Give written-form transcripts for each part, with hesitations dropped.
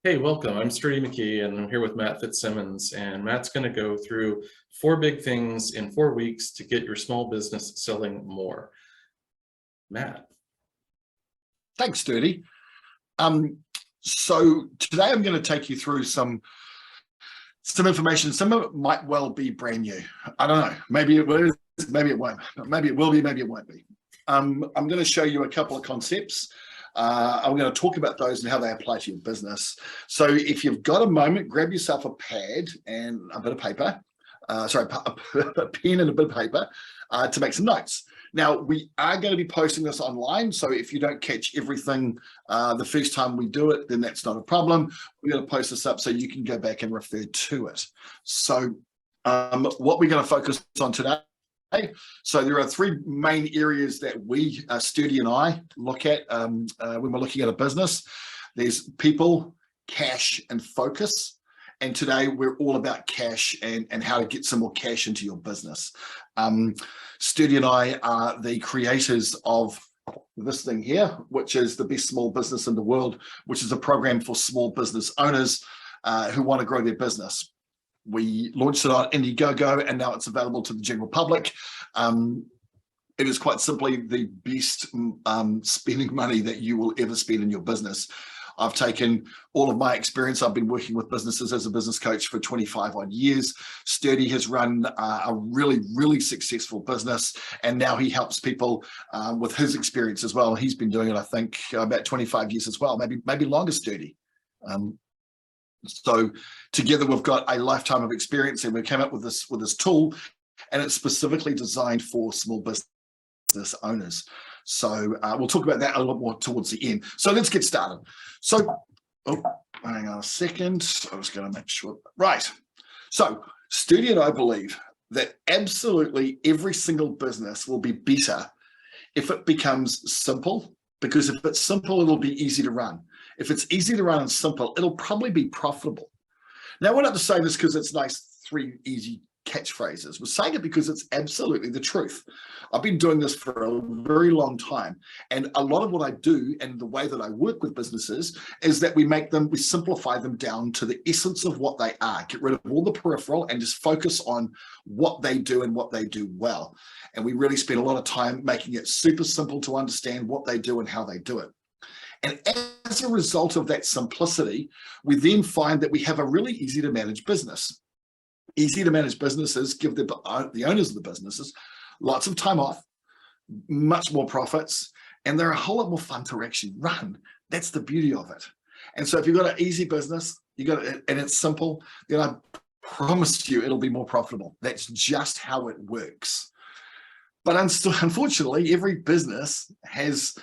Hey, welcome. I'm Sturdy McKee, and I'm here with Matt Fitzsimmons. And Matt's going to go through 4 big things in 4 weeks to get your small business selling more. Matt. Thanks, Sturdy. So today I'm going to take you through some information. Some of it might well be brand new. I don't know. Maybe it will, maybe it won't. Maybe it will be, maybe it won't be. I'm going to show you a couple of concepts. I'm going to talk about those and how they apply to your business. So if you've got a moment, grab yourself a pad and a bit of paper, a pen and a bit of paper to make some notes. Now, we are going to be posting this online, so if you don't catch everything the first time we do it, then that's not a problem. We're going to post this up so you can go back and refer to it. So what we're going to focus on today, so there are 3 main areas that we, Sturdy and I, look at when we're looking at a business. There's people, cash, and focus. And today we're all about cash and how to get some more cash into your business. Sturdy and I are the creators of this thing here, which is the best small business in the world, which is a program for small business owners who want to grow their business. We launched it on Indiegogo, and now it's available to the general public. It is quite simply the best spending money that you will ever spend in your business. I've taken all of my experience. I've been working with businesses as a business coach for 25 odd years. Sturdy has run a really, really successful business, and now he helps people with his experience as well. He's been doing it, I think, about 25 years as well, maybe longer, Sturdy. So together we've got a lifetime of experience, and we came up with this tool, and it's specifically designed for small business owners. So we'll talk about that a lot more towards the end. So let's get started. So, hang on a second. I was going to make sure. Right. So Sturdy and I believe that absolutely every single business will be better if it becomes simple, because if it's simple, it'll be easy to run. If it's easy to run and simple, it'll probably be profitable. Now, we're not just saying this because it's nice 3 easy catchphrases. We're saying it because it's absolutely the truth. I've been doing this for a very long time, and a lot of what I do and the way that I work with businesses is that we simplify them down to the essence of what they are, get rid of all the peripheral and just focus on what they do and what they do well. And we really spend a lot of time making it super simple to understand what they do and how they do it. And as a result of that simplicity, we then find that we have a really easy to manage business. Easy to manage businesses give the owners of the businesses lots of time off, much more profits, and they're a whole lot more fun to actually run. That's the beauty of it. And so if you've got an easy business, and it's simple, then I promise you it'll be more profitable. That's just how it works. But unfortunately, every business has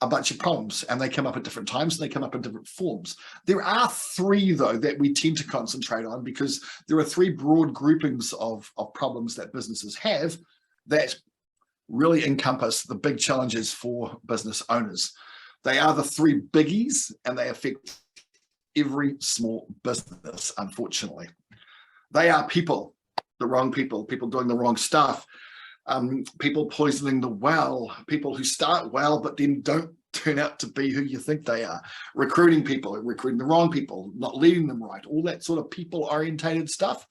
a bunch of problems, and they come up at different times and they come up in different forms. There are 3, though, that we tend to concentrate on, because there are 3 broad groupings of problems that businesses have that really encompass the big challenges for business owners. They are the 3 biggies, and they affect every small business, unfortunately. They are people, the wrong people doing the wrong stuff, people poisoning the well, people who start well but then don't turn out to be who you think they are, recruiting the wrong people, not leading them right, all that sort of people-orientated stuff.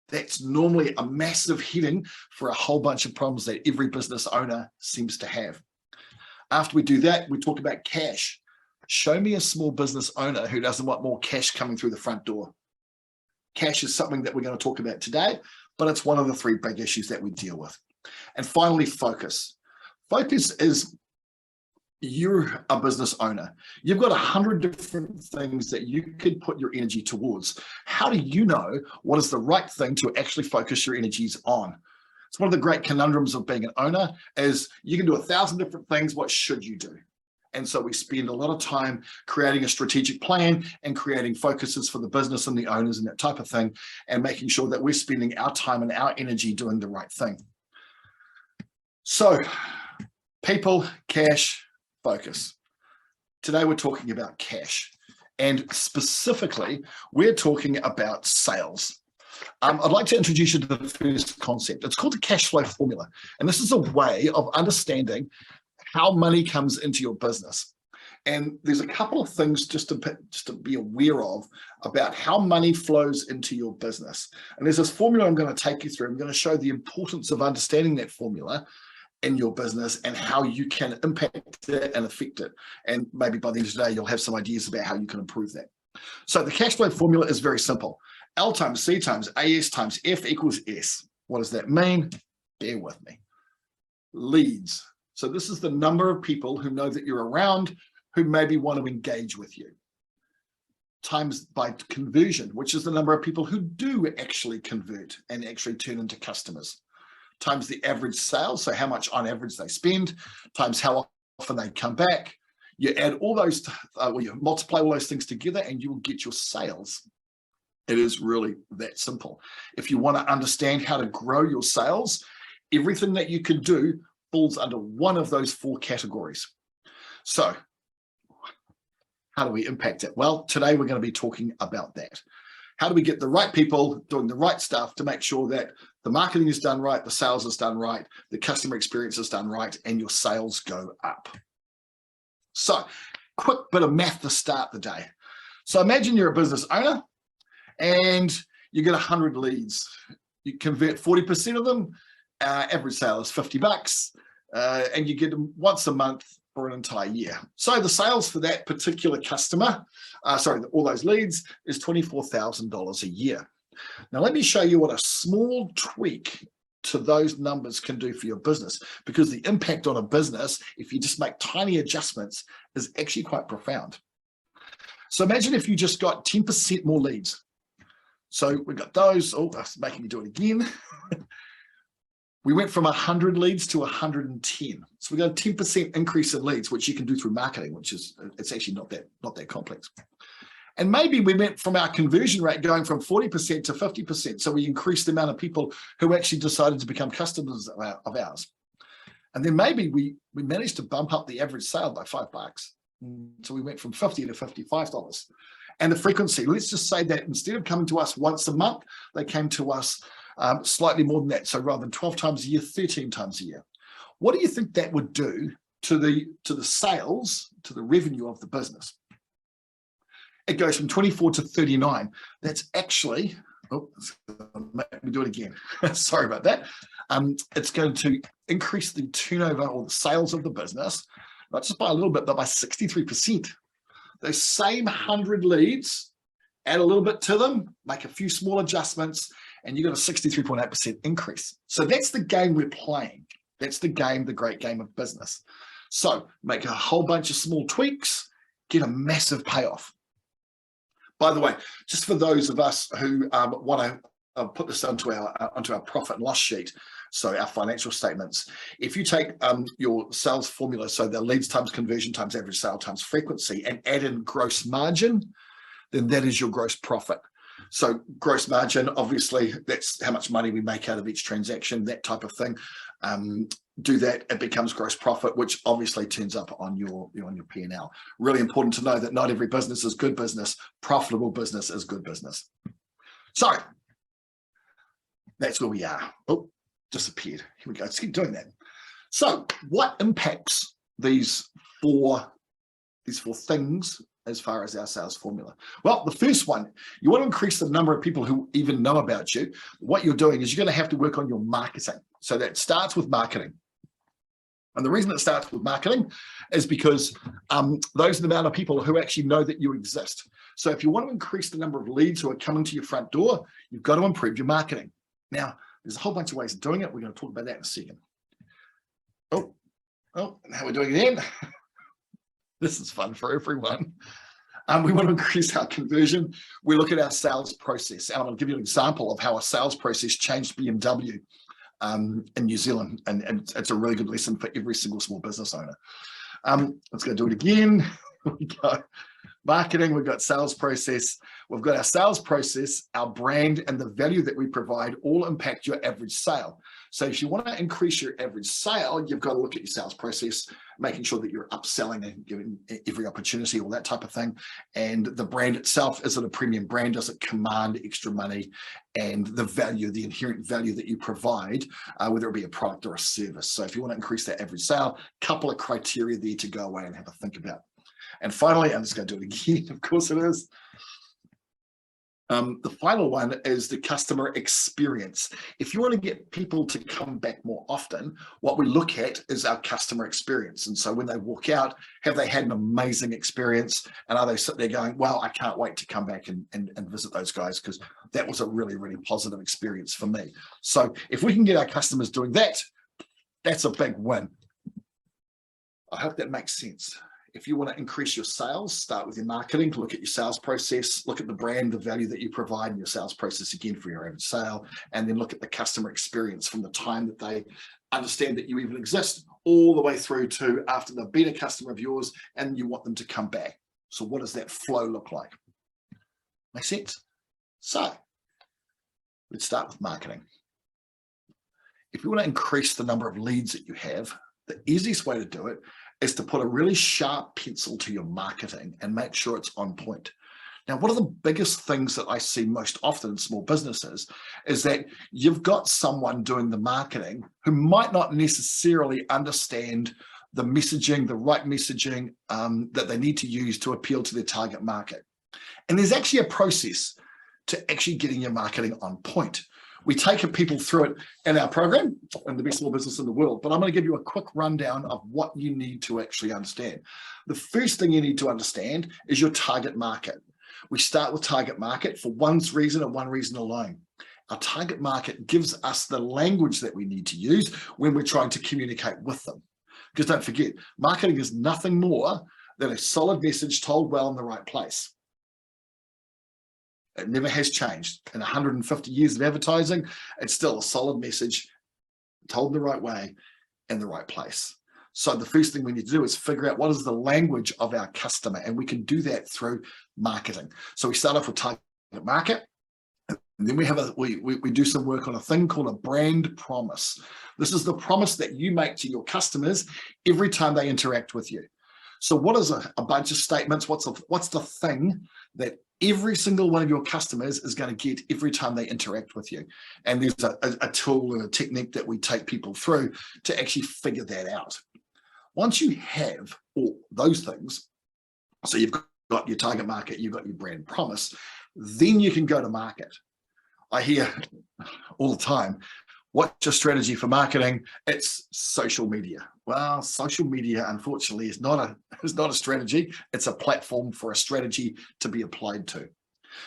That's normally a massive heading for a whole bunch of problems that every business owner seems to have. After we do that, we talk about cash. Show me a small business owner who doesn't want more cash coming through the front door. Cash is something that we're going to talk about today, but it's one of the 3 big issues that we deal with. And finally, focus. Focus is, you're a business owner. You've got 100 different things that you could put your energy towards. How do you know what is the right thing to actually focus your energies on? It's one of the great conundrums of being an owner, is you can do 1,000 different things. What should you do? And so we spend a lot of time creating a strategic plan and creating focuses for the business and the owners and that type of thing, and making sure that we're spending our time and our energy doing the right thing. So, people, cash, focus. Today we're talking about cash, and specifically we're talking about sales. I'd like to introduce you to the first concept. It's called the cash flow formula, and this is a way of understanding how money comes into your business. And there's a couple of things just to be aware of about how money flows into your business. And there's this formula I'm going to take you through. I'm going to show the importance of understanding that formula in your business and how you can impact it and affect it. And maybe by the end of today, you'll have some ideas about how you can improve that. So the cash flow formula is very simple. L times C times AS times F equals S. What does that mean? Bear with me. Leads. So this is the number of people who know that you're around, who maybe want to engage with you, times by conversion, which is the number of people who do actually convert and actually turn into customers, times the average sales, so how much on average they spend, times how often they come back. You add all those, you multiply all those things together and you will get your sales. It is really that simple. If you want to understand how to grow your sales, everything that you can do falls under one of those 4 categories. So how do we impact it? Well, today we're going to be talking about that. How do we get the right people doing the right stuff to make sure that the marketing is done right, the sales is done right, the customer experience is done right, and your sales go up? So, quick bit of math to start the day. So imagine you're a business owner and you get 100 leads. You convert 40% of them, average sale is $50, and you get them once a month for an entire year. So the sales for that particular customer, all those leads, is $24,000 a year. Now, let me show you what a small tweak to those numbers can do for your business, because the impact on a business, if you just make tiny adjustments, is actually quite profound. So imagine if you just got 10% more leads. So we got those. Oh, that's making me do it again. We went from 100 leads to 110. So we got a 10% increase in leads, which you can do through marketing, which is, it's actually not that complex. And maybe we went from our conversion rate going from 40% to 50%. So we increased the amount of people who actually decided to become customers of ours. And then maybe we managed to bump up the average sale by $5. So we went from $50 to $55. And the frequency, let's just say that instead of coming to us once a month, they came to us slightly more than that. So rather than 12 times a year, 13 times a year. What do you think that would do to the sales, to the revenue of the business? It goes from 24 to 39. That's actually, let me do it again. Sorry about that. It's going to increase the turnover or the sales of the business, not just by a little bit, but by 63%. Those same 100 leads, add a little bit to them, make a few small adjustments, and you've got a 63.8% increase. So that's the game we're playing. That's the game, the great game of business. So make a whole bunch of small tweaks, get a massive payoff. By the way, just for those of us who want to put this onto our profit and loss sheet, so our financial statements, if you take your sales formula, so the leads times conversion times average sale times frequency, and add in gross margin, then that is your gross profit. So gross margin, obviously, that's how much money we make out of each transaction, that type of thing. Do that, it becomes gross profit, which obviously turns up on your P&L. Really important to know that not every business is good business. Profitable business is good business. So that's where we are. Oh, disappeared. Here we go. Let's keep doing that. So what impacts these four things as far as our sales formula? Well, the first one, you want to increase the number of people who even know about you. What you're doing is you're going to have to work on your marketing. So that starts with marketing. And the reason it starts with marketing is because those are the amount of people who actually know that you exist. So if you want to increase the number of leads who are coming to your front door, you've got to improve your marketing. Now, there's a whole bunch of ways of doing it. We're going to talk about that in a second. Oh, how we're doing it again. This is fun for everyone. We want to increase our conversion. We look at our sales process. And I'm going to give you an example of how a sales process changed BMW in New Zealand. And it's a really good lesson for every single small business owner. Let's go do it again. We go. Marketing, we've got sales process. We've got our sales process, our brand, and the value that we provide all impact your average sale. So if you want to increase your average sale, you've got to look at your sales process, making sure that you're upselling and giving every opportunity, all that type of thing. And the brand itself, is it a premium brand? Does it command extra money? And the value, the inherent value that you provide, whether it be a product or a service. So if you want to increase that average sale, couple of criteria there to go away and have a think about. And finally, I'm just going to do it again, of course it is. The final one is the customer experience. If you want to get people to come back more often, what we look at is our customer experience. And so when they walk out, have they had an amazing experience? And are they sitting there going, well, I can't wait to come back and visit those guys because that was a really, really positive experience for me. So if we can get our customers doing that, that's a big win. I hope that makes sense. If you want to increase your sales, start with your marketing, look at your sales process, look at the brand, the value that you provide in your sales process again for your average sale, and then look at the customer experience from the time that they understand that you even exist all the way through to after they've been a customer of yours and you want them to come back. So what does that flow look like? Make sense? So let's start with marketing. If you want to increase the number of leads that you have, the easiest way to do it is to put a really sharp pencil to your marketing and make sure it's on point. Now, one of the biggest things that I see most often in small businesses is that you've got someone doing the marketing who might not necessarily understand the messaging, the right messaging that they need to use to appeal to their target market. And there's actually a process to actually getting your marketing on point. We take people through it in our program and the best small business in the world, but I'm going to give you a quick rundown of what you need to actually understand. The first thing you need to understand is your target market. We start with target market for one reason and one reason alone. Our target market gives us the language that we need to use when we're trying to communicate with them. Because don't forget, marketing is nothing more than a solid message told well in the right place. It never has changed. In 150 years of advertising, it's still a solid message told in the right way in the right place. So the first thing we need to do is figure out what is the language of our customer, and we can do that through marketing. So we start off with target market, and then we do some work on a thing called a brand promise. This is the promise that you make to your customers every time they interact with you. So what is a bunch of statements? What's the thing that every single one of your customers is going to get every time they interact with you? And there's a tool and a technique that we take people through to actually figure that out. Once you have all those things, so you've got your target market, you've got your brand promise, then you can go to market. I hear all the time, what's your strategy for marketing? It's social media. Well, social media, unfortunately, is not a strategy. It's a platform for a strategy to be applied to.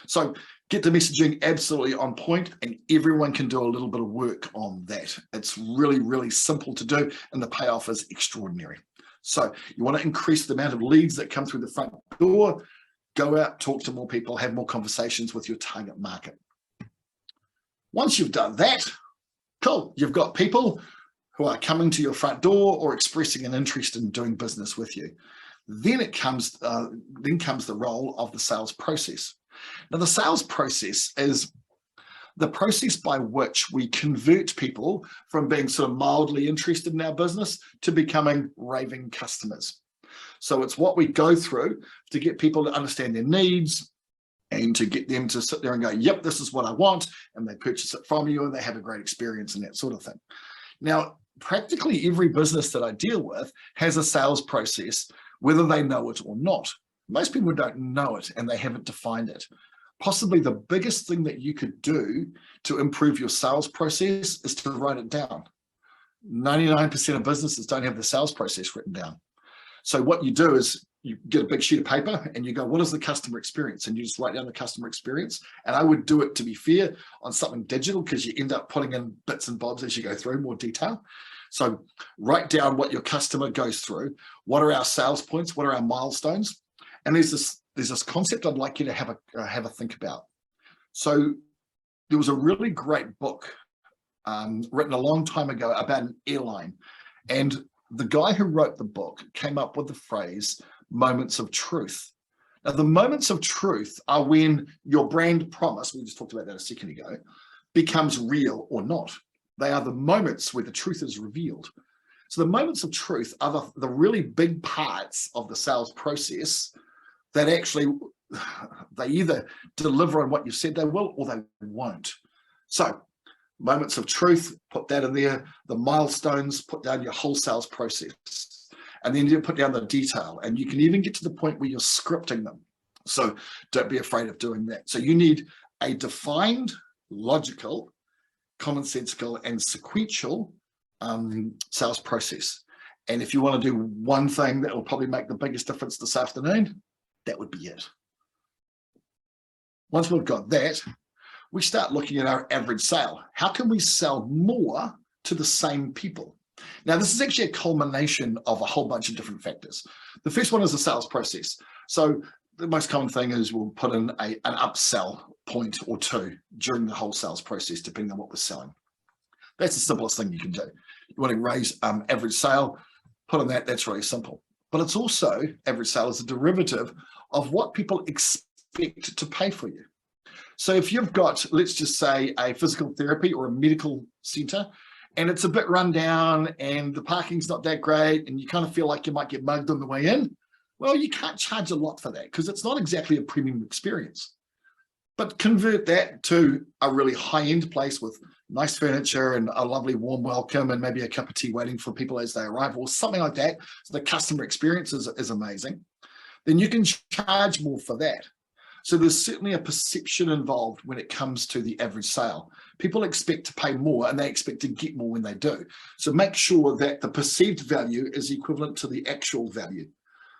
So get the messaging absolutely on point, and everyone can do a little bit of work on that. It's really, really simple to do, and the payoff is extraordinary. So you want to increase the amount of leads that come through the front door, go out, talk to more people, have more conversations with your target market. Once you've done that, cool, you've got people who are coming to your front door or expressing an interest in doing business with you. Then comes the role of the sales process. Now, the sales process is the process by which we convert people from being sort of mildly interested in our business to becoming raving customers. So it's what we go through to get people to understand their needs and to get them to sit there and go, yep, this is what I want, and they purchase it from you and they have a great experience and that sort of thing. Now, practically every business that I deal with has a sales process, whether they know it or not. Most people don't know it and they haven't defined it. Possibly the biggest thing that you could do to improve your sales process is to write it down. 99% of businesses don't have the sales process written down. So what you do is you get a big sheet of paper and you go, what is the customer experience? And you just write down the customer experience. And I would do it, to be fair, on something digital, because you end up putting in bits and bobs as you go through more detail. So write down what your customer goes through. What are our sales points? What are our milestones? And there's this concept I'd like you to have a think about. So there was a really great book written a long time ago about an airline. And the guy who wrote the book came up with the phrase, moments of truth. Now, the moments of truth are when your brand promise, we just talked about that a second ago, becomes real or not. They are the moments where the truth is revealed. So the moments of truth are the really big parts of the sales process that actually, they either deliver on what you said they will or they won't. So moments of truth, put that in there. The milestones, put down your whole sales process. And then you put down the detail, and you can even get to the point where you're scripting them. So don't be afraid of doing that. So you need a defined, logical, commonsensical, and sequential sales process. And if you want to do one thing that will probably make the biggest difference this afternoon, that would be it. Once we've got that, we start looking at our average sale. How can we sell more to the same people? Now, this is actually a culmination of a whole bunch of different factors. The first one is the sales process. So the most common thing is we'll put in an upsell point or two during the whole sales process, depending on what we're selling. That's the simplest thing you can do. You want to raise average sale, put on that, that's really simple. But it's also, average sale is a derivative of what people expect to pay for you. So if you've got, let's just say, a physical therapy or a medical center, and it's a bit run down and the parking's not that great, and you kind of feel like you might get mugged on the way in, well, you can't charge a lot for that because it's not exactly a premium experience. But convert that to a really high-end place with nice furniture and a lovely warm welcome and maybe a cup of tea waiting for people as they arrive or something like that. So the customer experience is amazing. Then you can charge more for that. So there's certainly a perception involved when it comes to the average sale. People expect to pay more and they expect to get more when they do. So make sure that the perceived value is equivalent to the actual value.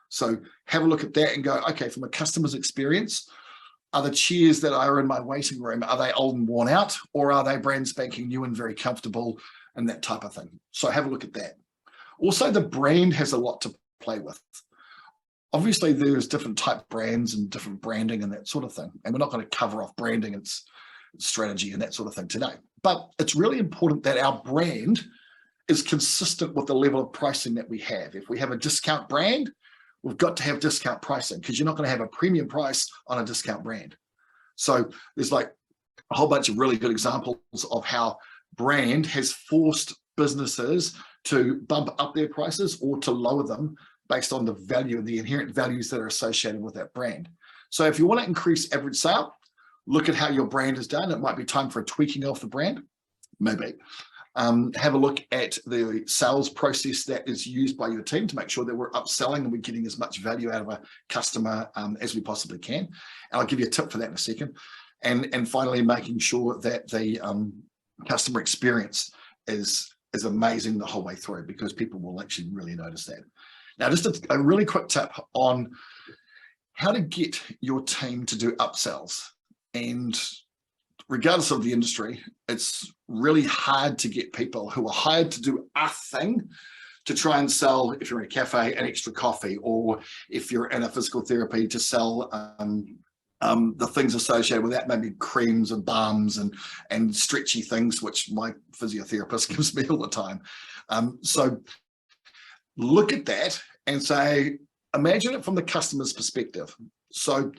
So have a look at that and go, okay, from a customer's experience, are the chairs that are in my waiting room, are they old and worn out, or are they brand spanking new and very comfortable and that type of thing? So have a look at that. Also, the brand has a lot to play with. Obviously, there's different type brands and different branding and that sort of thing. And we're not going to cover off branding and strategy and that sort of thing today. But it's really important that our brand is consistent with the level of pricing that we have. If we have a discount brand, we've got to have discount pricing because you're not going to have a premium price on a discount brand. So there's like a whole bunch of really good examples of how brand has forced businesses to bump up their prices or to lower them based on the value, the inherent values that are associated with that brand. So if you want to increase average sale, look at how your brand is done. It might be time for a tweaking of the brand, maybe. Have a look at the sales process that is used by your team to make sure that we're upselling and we're getting as much value out of a customer as we possibly can. And I'll give you a tip for that in a second. And finally, making sure that the customer experience is amazing the whole way through, because people will actually really notice that. Now, just a really quick tip on how to get your team to do upsells. And regardless of the industry, it's really hard to get people who are hired to do a thing to try and sell, if you're in a cafe, an extra coffee, or if you're in a physical therapy, to sell the things associated with that, maybe creams and balms and stretchy things, which my physiotherapist gives me all the time. So look at that and say, imagine it from the customer's perspective. So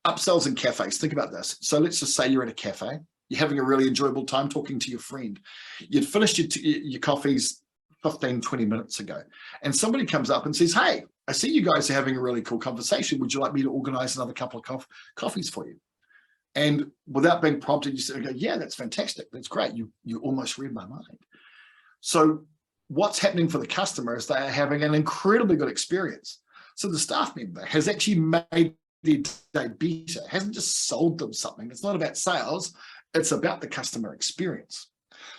upsells in cafes, think about this. So let's just say you're at a cafe, you're having a really enjoyable time talking to your friend. You'd finished your coffees 15, 20 minutes ago, and somebody comes up and says, hey, I see you guys are having a really cool conversation. Would you like me to organize another couple of coffees for you? And without being prompted, you say, yeah, that's fantastic. That's great. You almost read my mind. So what's happening for the customer is they are having an incredibly good experience. So the staff member has actually made their day better, hasn't just sold them something. It's not about sales, it's about the customer experience.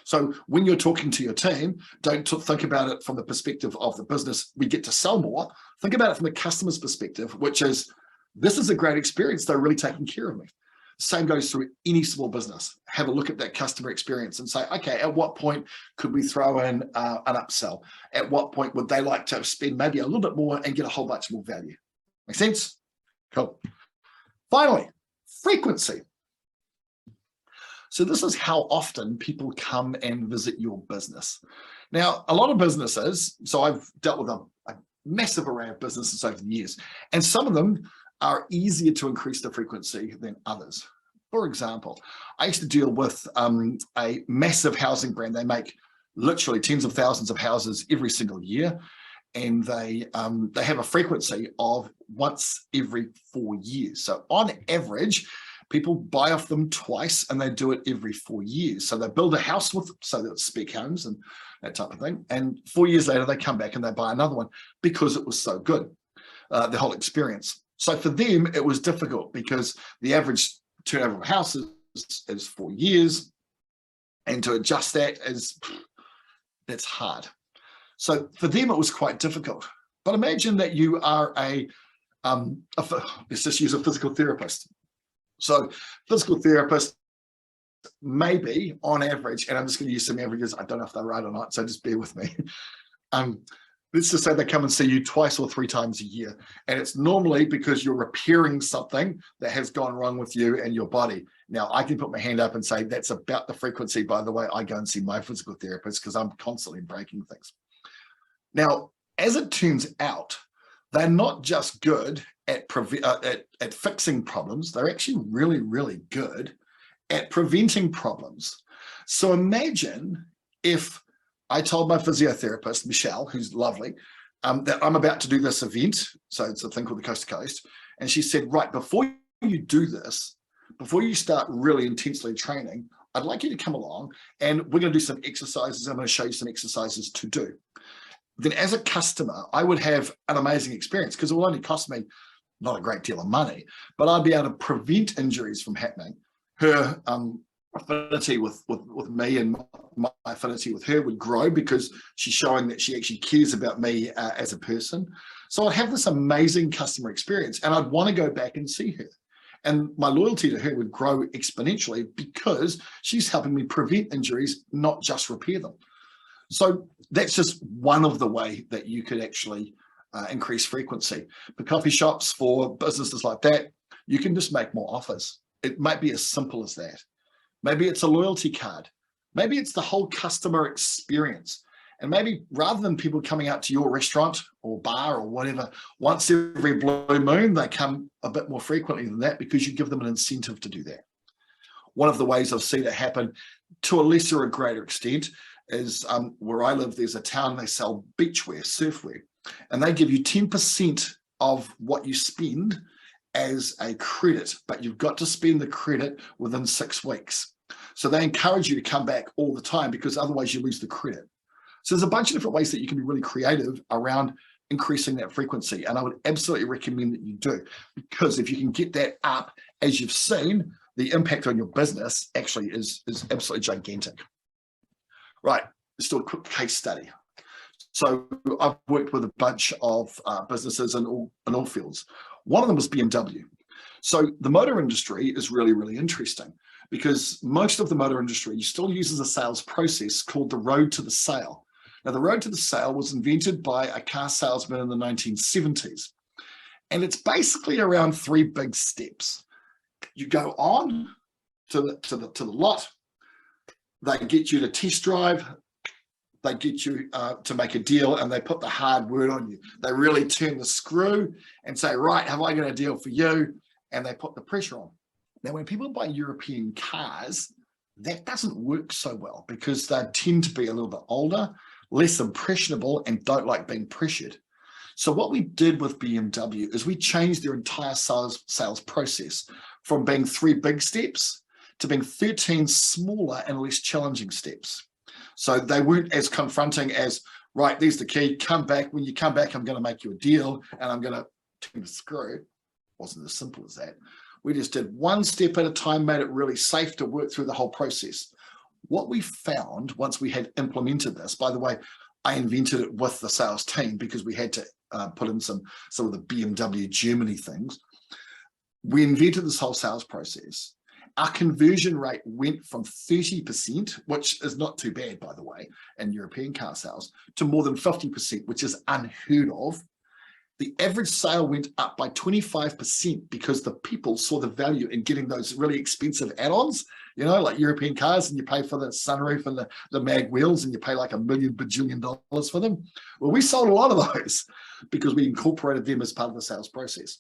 So when you're talking to your team, don't think about it from the perspective of the business, we get to sell more. Think about it from the customer's perspective, which is, this is a great experience, they're really taking care of me. Same goes through any small business. Have a look at that customer experience and say, okay, at what point could we throw in an upsell? At what point would they like to spend maybe a little bit more and get a whole bunch more value? Make sense? Cool. Finally, frequency. So this is how often people come and visit your business. Now, a lot of businesses, so I've dealt with a massive array of businesses over the years, and some of them are easier to increase the frequency than others. For example, I used to deal with a massive housing brand. They make literally tens of thousands of houses every single year, and they have a frequency of once every 4 years. So on average, People buy off them twice and they do it every 4 years. So they build a house with, so that's spec homes and that type of thing. And 4 years later, they come back and they buy another one because it was so good, the whole experience. So for them, it was difficult because the average turnover of houses is 4 years. And to adjust that that's hard. So for them, it was quite difficult. But imagine that you are let's just use a physical therapist. So physical therapist, maybe on average, and I'm just going to use some averages, I don't know if they're right or not, so just bear with me. Let's just say they come and see you twice or 3 times a year. And it's normally because you're repairing something that has gone wrong with you and your body. Now, I can put my hand up and say that's about the frequency, by the way, I go and see my physical therapist because I'm constantly breaking things. Now, as it turns out, they're not just good at fixing problems. They're actually really, really good at preventing problems. So imagine if I told my physiotherapist, Michelle, who's lovely, that I'm about to do this event. So it's a thing called the Coast to Coast. And she said, right, before you do this, before you start really intensely training, I'd like you to come along and we're going to do some exercises. I'm going to show you some exercises to do. Then as a customer, I would have an amazing experience because it will only cost me not a great deal of money, but I'd be able to prevent injuries from happening. Her affinity with me and my affinity with her would grow because she's showing that she actually cares about me as a person. So I'd have this amazing customer experience and I'd want to go back and see her. And my loyalty to her would grow exponentially because she's helping me prevent injuries, not just repair them. So that's just one of the way that you could actually increase frequency. For coffee shops, for businesses like that, you can just make more offers. It might be as simple as that. Maybe it's a loyalty card. Maybe it's the whole customer experience. And maybe rather than people coming out to your restaurant or bar or whatever, once every blue moon, they come a bit more frequently than that because you give them an incentive to do that. One of the ways I've seen it happen to a lesser or greater extent is where I live, there's a town, they sell beachwear, surfwear, and they give you 10% of what you spend as a credit, but you've got to spend the credit within 6 weeks. So they encourage you to come back all the time because otherwise you lose the credit. So there's a bunch of different ways that you can be really creative around increasing that frequency. And I would absolutely recommend that you do, because if you can get that up, as you've seen, the impact on your business actually is absolutely gigantic. Right, let's do a quick case study. So I've worked with a bunch of businesses in all fields. One of them was BMW. So the motor industry is really, really interesting because most of the motor industry still uses a sales process called the road to the sale. Now, the road to the sale was invented by a car salesman in the 1970s. And it's basically around 3 big steps. You go on to the lot, they get you to test drive, they get you to make a deal, and they put the hard word on you. They really turn the screw and say, right, have I got a deal for you? And they put the pressure on. Now, when people buy European cars, that doesn't work so well because they tend to be a little bit older, less impressionable, and don't like being pressured. So what we did with BMW is we changed their entire sales process from being 3 big steps to being 13 smaller and less challenging steps. So they weren't as confronting as, right, there's the key, come back. When you come back, I'm going to make you a deal and I'm going to turn the screw. It wasn't as simple as that. We just did 1 step at a time, made it really safe to work through the whole process. What we found once we had implemented this, by the way, I invented it with the sales team because we had to put in some of the BMW Germany things. We invented this whole sales process. Our conversion rate went from 30%, which is not too bad, by the way, in European car sales, to more than 50%, which is unheard of. The average sale went up by 25% because the people saw the value in getting those really expensive add-ons, you know, like European cars, and you pay for the sunroof and the mag wheels, and you pay like $1 million bajillion for them. Well, we sold a lot of those because we incorporated them as part of the sales process.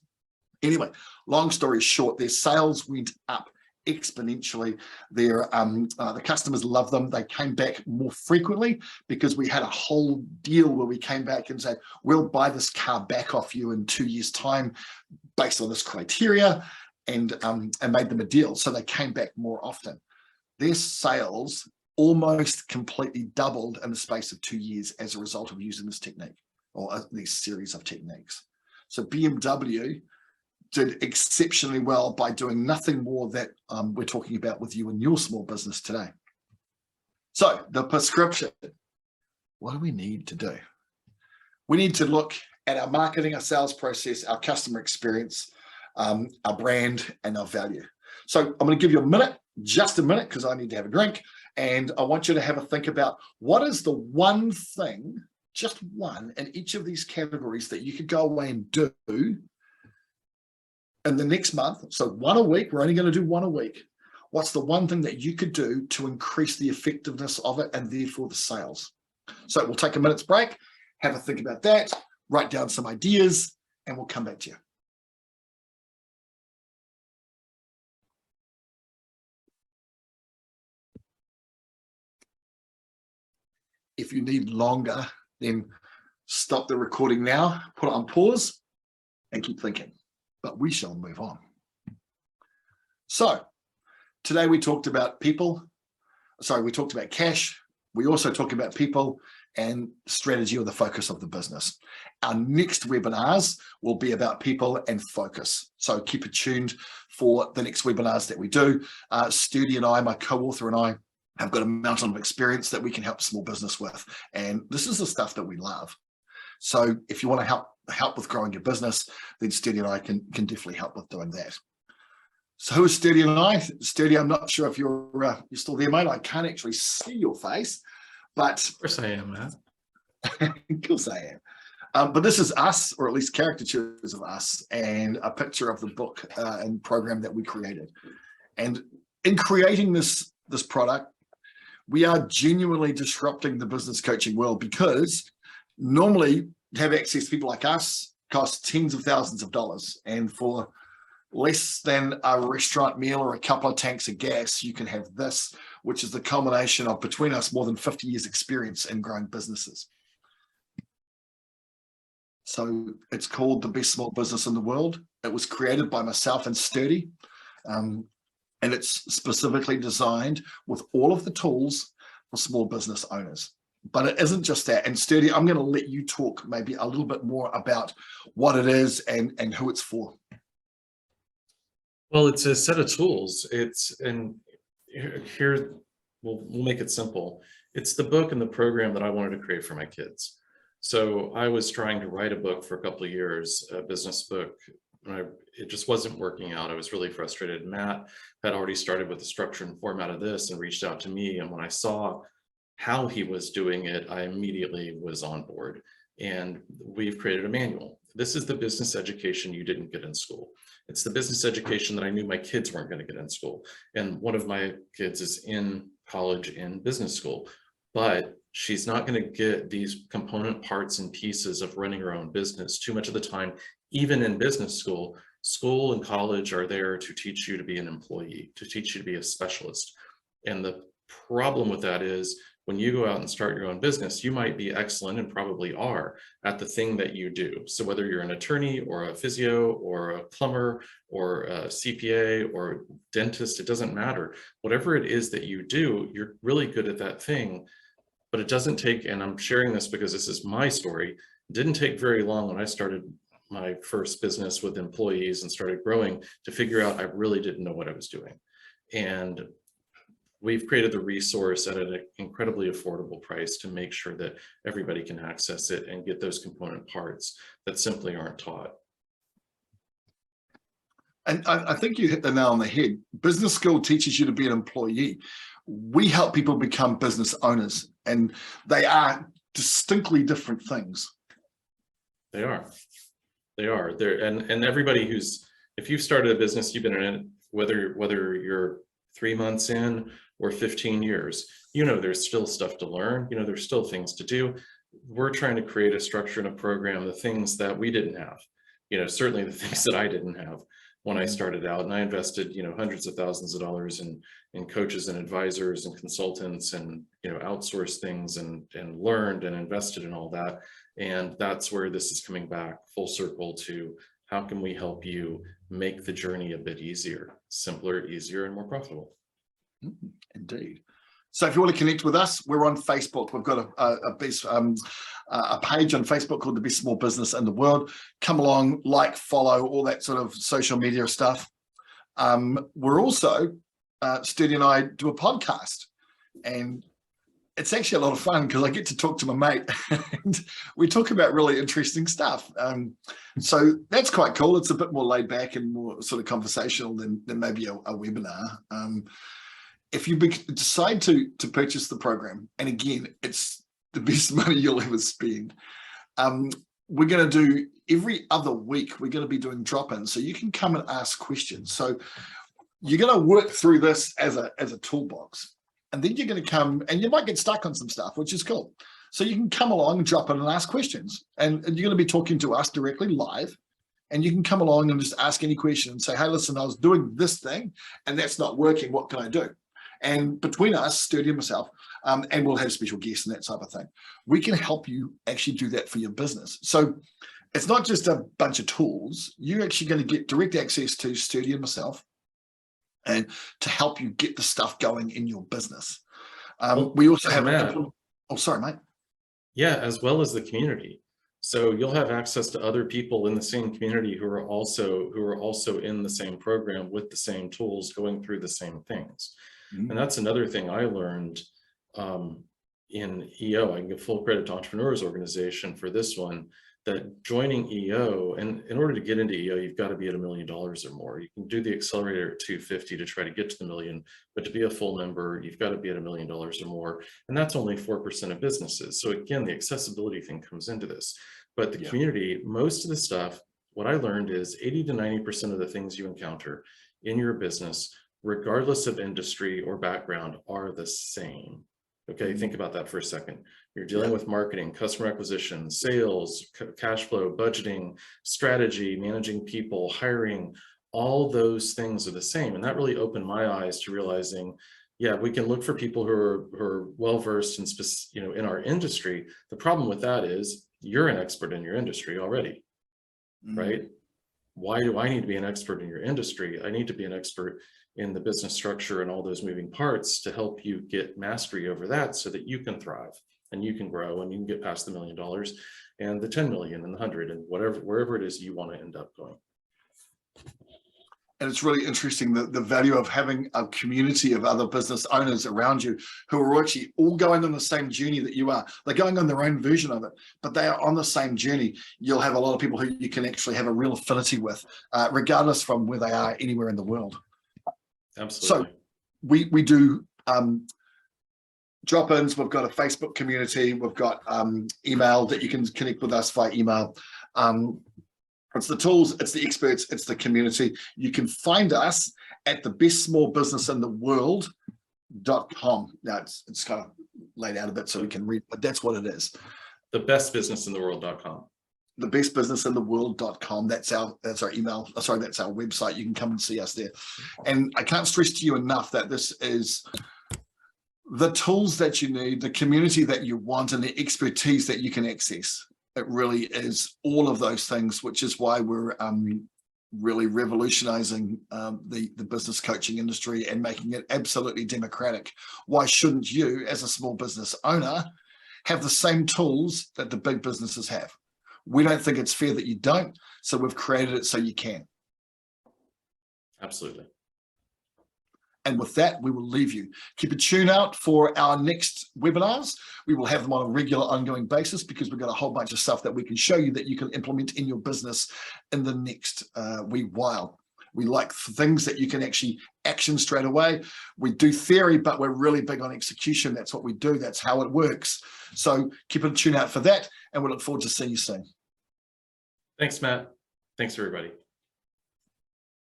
Anyway, long story short, their sales went up exponentially. The customers loved them. They came back more frequently because we had a whole deal where we came back and said, we'll buy this car back off you in 2 years' time based on this criteria. and made them a deal. So they came back more often. Their sales almost completely doubled in the space of 2 years as a result of using this technique, or these series of techniques. So BMW did exceptionally well by doing nothing more that we're talking about with you in your small business today. So the prescription, what do we need to do? We need to look at our marketing, our sales process, our customer experience, our brand, and our value. So I'm going to give you a minute, just a minute, because I need to have a drink. And I want you to have a think about what is the one thing, just one, in each of these categories that you could go away and do in the next month. So one a week, we're only going to do one a week. What's the one thing that you could do to increase the effectiveness of it and therefore the sales? So we'll take a minute's break, have a think about that, write down some ideas, and we'll come back to you. If you need longer, then stop the recording now, put it on pause, and keep thinking. But we shall move on. So today we talked about people. Sorry, we talked about cash. We also talked about people and strategy, or the focus of the business. Our next webinars will be about people and focus. So keep it tuned for the next webinars that we do. Sturdy and I, my co-author and I, have got a mountain of experience that we can help small business with. And this is the stuff that we love. So if you want to help with growing your business, then Sturdy and I can definitely help with doing that. So who is Sturdy and I? Sturdy, I'm not sure if you're still there, mate. I can't actually see your face, but Of course I am, Matt. of course I am. But this is us, or at least caricatures of us, and a picture of the book and program that we created. And in creating this product, we are genuinely disrupting the business coaching world, because normally to have access to people like us costs tens of thousands of dollars. And for less than a restaurant meal or a couple of tanks of gas, you can have this, which is the culmination of, between us, more than 50 years experience in growing businesses. So it's called The Best Small Business in the World. It was created by myself and Sturdy. And it's specifically designed with all of the tools for small business owners. But it isn't just that. And Sturdy, I'm going to let you talk maybe a little bit more about what it is and who it's for. Well, it's a set of tools. Here, we'll make it simple. It's the book and the program that I wanted to create for my kids. So I was trying to write a book for a couple of years, a business book. It just wasn't working out. I was really frustrated. Matt had already started with the structure and format of this and reached out to me. And when I saw how he was doing it, I immediately was on board. And we've created a manual. This is the business education you didn't get in school. It's the business education that I knew my kids weren't going to get in school. And one of my kids is in college in business school, but she's not going to get these component parts and pieces of running her own business too much of the time. Even in business school and college are there to teach you to be an employee, to teach you to be a specialist. And the problem with that is, when you go out and start your own business, you might be excellent, and probably are, at the thing that you do. So whether you're an attorney or a physio or a plumber or a CPA or dentist, it doesn't matter. Whatever it is that you do, you're really good at that thing. But it doesn't take, and I'm sharing this because this is my story, it didn't take very long when I started my first business with employees and started growing to figure out I really didn't know what I was doing. And we've created the resource at an incredibly affordable price to make sure that everybody can access it and get those component parts that simply aren't taught. And I think you hit the nail on the head. Business school teaches you to be an employee. We help people become business owners, and they are distinctly different things. They are. And everybody if you've started a business, you've been in it, whether you're 3 months in or 15 years, there's still stuff to learn, there's still things to do. We're trying to create a structure and a program, the things that we didn't have, certainly the things that I didn't have when I started out. And I invested, hundreds of thousands of dollars in coaches and advisors and consultants, and, outsourced things and learned and invested in all that. And that's where this is coming back full circle to How can we help you make the journey a bit easier, simpler, easier, and more profitable? Indeed. So if you want to connect with us, we're on Facebook. We've got a page on Facebook called The Best Small Business in the World. Come along, like, follow, all that sort of social media stuff. We're also, Sturdy and I do a podcast, and it's actually a lot of fun because I get to talk to my mate and we talk about really interesting stuff. So that's quite cool. It's a bit more laid back and more sort of conversational than maybe a webinar. If you decide to purchase the program, and again, it's the best money you'll ever spend, we're going to do every other week, we're going to be doing drop-ins, so you can come and ask questions. So you're going to work through this as a toolbox, and then you're going to come and you might get stuck on some stuff, which is cool. So you can come along and drop in and ask questions, and you're going to be talking to us directly live, and you can come along and just ask any question and say, hey, listen, I was doing this thing and that's not working. What can I do? And between us, Sturdy and myself, and we'll have special guests and that type of thing, we can help you actually do that for your business. So it's not just a bunch of tools. You're actually going to get direct access to Sturdy and myself, and to help you get the stuff going in your business. We also have Matt, oh, sorry, mate. Yeah, as well as the community. So you'll have access to other people in the same community who are also in the same program with the same tools, going through the same things. And that's another thing I learned in EO. I can give full credit to Entrepreneurs Organization for this one, that joining EO, and in order to get into EO, you've got to be at $1 million or more. You can do the accelerator at 250 to try to get to the million, but to be a full member, you've got to be at $1 million or more. And that's only 4% of businesses. So again, the accessibility thing comes into this. But the community, most of the stuff, what I learned is 80 to 90% of the things you encounter in your business, regardless of industry or background, are the same. Okay, think about that for a second. You're dealing with marketing, customer acquisition, sales, cash flow, budgeting, strategy, managing people, hiring. All those things are the same. And that really opened my eyes to realizing, yeah, we can look for people who are well-versed in our industry. The problem with that is you're an expert in your industry already, right? Why do I need to be an expert in your industry? I need to be an expert in the business structure and all those moving parts to help you get mastery over that so that you can thrive and you can grow and you can get past the $1 million and the 10 million and the 100 and wherever it is you want to end up going. And it's really interesting the value of having a community of other business owners around you who are actually all going on the same journey that you are. They're going on their own version of it, but they are on the same journey. You'll have a lot of people who you can actually have a real affinity with, regardless from where they are anywhere in the world. Absolutely. So we do drop-ins. We've got a Facebook community. We've got email that you can connect with us via email. It's the tools, it's the experts, it's the community. You can find us at thebestsmallbusinessintheworld.com. Now it's kind of laid out a bit so we can read, but that's what it is. Thebestbusinessintheworld.com. Thebestbusinessintheworld.com. That's our email. Sorry, that's our website. You can come and see us there. And I can't stress to you enough that this is the tools that you need, the community that you want, and the expertise that you can access. It really is all of those things, which is why we're really revolutionizing the business coaching industry and making it absolutely democratic. Why shouldn't you, as a small business owner, have the same tools that the big businesses have? We don't think it's fair that you don't, so we've created it so you can. Absolutely. And with that, we will leave you. Keep a tune out for our next webinars. We will have them on a regular ongoing basis because we've got a whole bunch of stuff that we can show you that you can implement in your business in the next wee while. We like things that you can actually action straight away. We do theory, but we're really big on execution. That's what we do. That's how it works. So keep a tune out for that, and we look forward to seeing you soon. Thanks, Matt. Thanks, everybody.